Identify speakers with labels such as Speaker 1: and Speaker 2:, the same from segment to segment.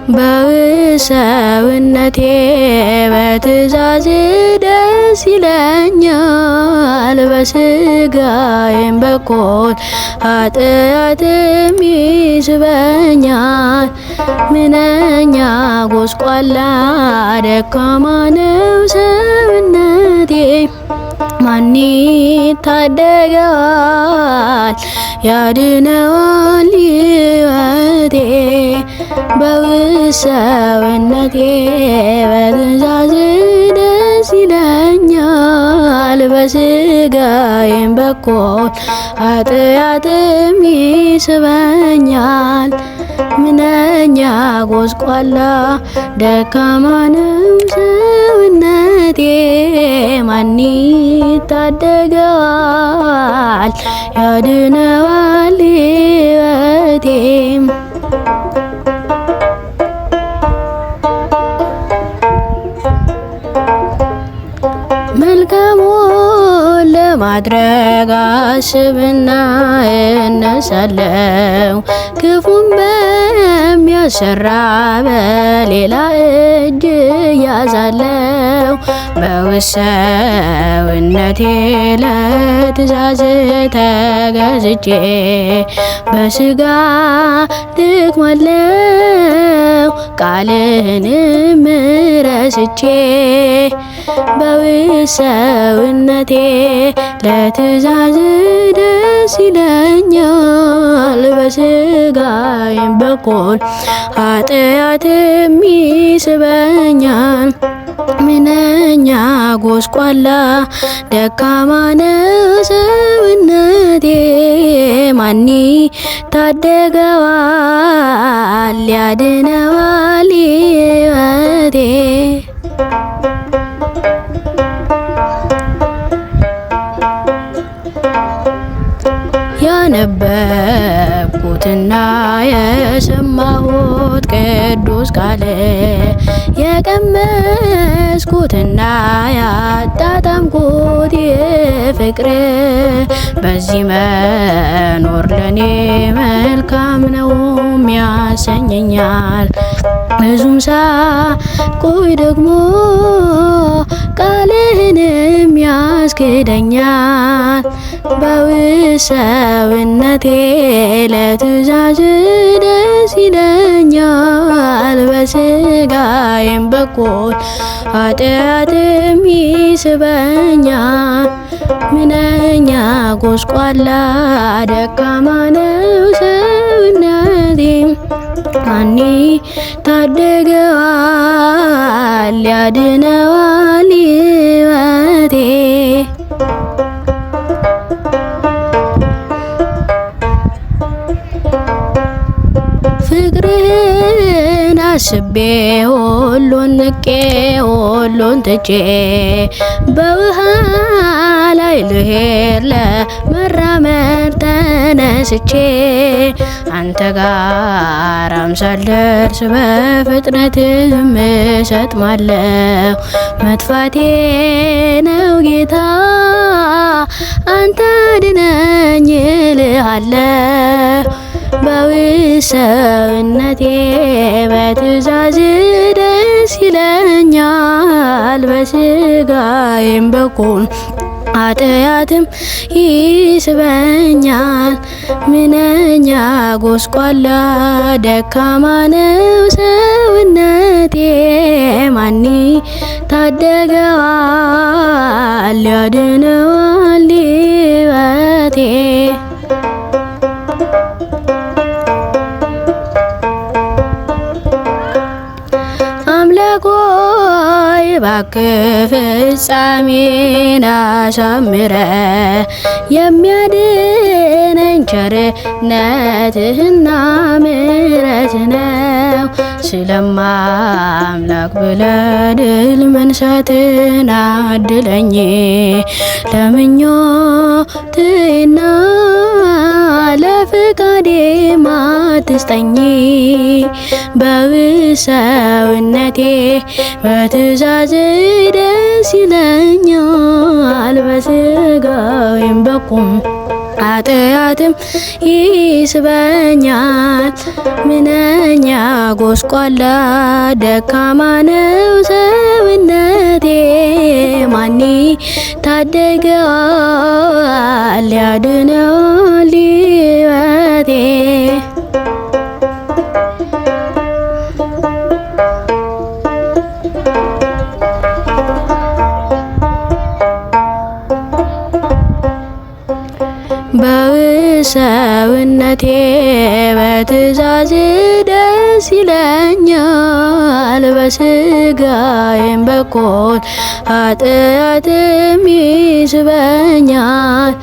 Speaker 1: በሰውነቴ በትእዛዝ ደስ ይለኛል። በስጋዬም በኩል ኃጢአትም ይስበኛል። ምንኛ ጎስቋላ ደካማ ነው ሰውነቴ፣ ማን ይታደገዋል ያድነዋል ሕይወቴ። በሰውነቴ በትእዛዝ ደስ ይለኛል። በስጋዬም በኩል ኃጢአትም ይስበኛል። ምንኛ ጎስቋላ ደካማ ነው ሰውነቴ፣ ማን ይታደገዋል ያድነዋል ሕይወቴ። መልካሙን ለማድረግ አስብና እነሳለሁ፣ ክፉን በሚያሰራ በሌላ እጅ ያዛለሁ። በሰውነቴ ለትእዛዝ ተገዝቼ በስጋ ደክማለሁ፣ ቃልህንም ረስቼ። በሰውነቴ ለትእዛዝ ደስ ይለኛል። በስጋዬም በኩል ኃጢአትም ይስበኛል። ምንኛ ጎስቋላ ደካማ ነው ሰውነቴ፣ ማን ይታደገዋል ያድነዋል ሕይወቴ። ያነበብኩትና የሰማሁት ቅዱስ ቃል፣ የቀመስኩትና ያጣጣምኩት የፍቅር፣ በዚህ መኖር ለኔ መልካም ነው ያሰኘኛል። ብዙም ሳቆይ ደግሞ ቃልህንም ያስክደኛል። በሰውነቴ ለትእዛዝ ደስ ይለኛል። በስጋዬም በኩል ኃጢአትም ይስበኛል። ምንኛ ጎስቋላ ደካማ ነው ሰውነቴ፣ ማን ይታደገዋል ያድነዋል ሕይወቴ። ፍቅርህን አስቤ ሁሉን ንቄ ሁሉን ትቼ በውሃ ላይ ልሄድ ለመራመድ ተነስቼ፣ አንተ ጋር ሳልደርስ በፍጥነትም እሰጥማለሁ። መጥፋቴ ነው ጌታ አንተ አድነኝ እልሃለሁ። በሰውነቴ በትእዛዝ ደስ ይለኛል። በስጋዬም በኩል ኃጢአትም ይስበኛል። ምንኛ ጎስቋላ ደካማ ነው ሰውነቴ፣ ማን ይታደገዋል ያድነዋል ሕይወቴ። አምላክ ሆይ እባክህ ፍጻሜን አሳምረ፣ የሚያድነኝ ቸርነትህና ምሕረት ነው። ስለማምላክ ብለህ ድል መንሳትን አድለኝ፣ ለምኞቴና ለፍቃዴ አትስጠኝ። በሰውነቴ በትእዛዝ ደስ ይለኛል፣ በስጋዬም በኩል ኃጢአትም ይስበኛል። ምንኛ ጎስቋላ ደካማ ነው ሰውነቴ፣ ማን ታደገዋል ያድነዋል ሕይወቴ። በሰውነቴ በትእዛዝ ደስ ይለኛል፣ በስጋዬም በኩል ኃጢአትም ይስበኛል።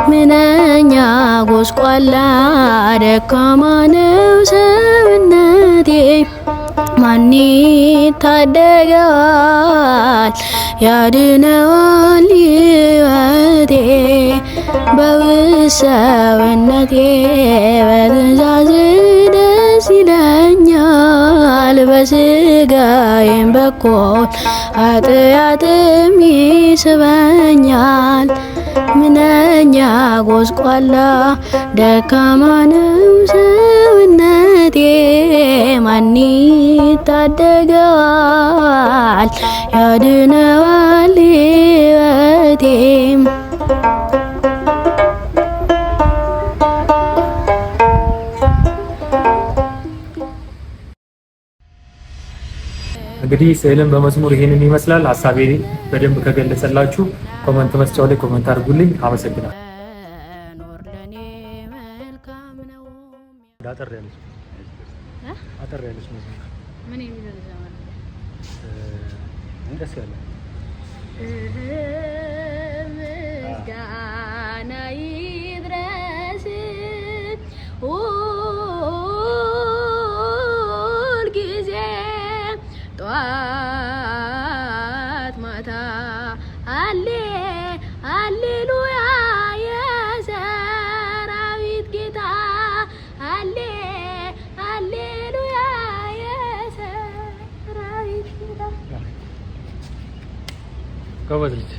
Speaker 1: ምንኛ ጎስቋላ ደካማ ነው ሰውነቴ፣ ማን ታደገዋል ያድነዋል ሕይወቴ። በሰውነቴ በትእዛዝ ደስ ይለኛል፣ በስጋዬም በኩል ኃጢአትም ይስበኛል። ምንኛ ጎስቋላ ደካማ ነው ሰውነቴ፣ ማን ታደገዋል ያድነዋል ሕይወቴ።
Speaker 2: እንግዲህ ስዕልን በመዝሙር ይሄንን ይመስላል። ሀሳቤ በደንብ ከገለጸላችሁ ኮመንት መስጫው ላይ ኮመንት አድርጉልኝ። አመሰግናለሁ። አጠር ያለች መዝሙር ምን የሚለው ዘመን ደስ ያለ ምስጋና ይድረስ ሁል ጊዜ ጠዋት ማታ አሌ አሌሉያ የሰራዊት ጌታ አሌ አሌሉያ የሰራዊት ጌታ። ጎበዝ ልጅ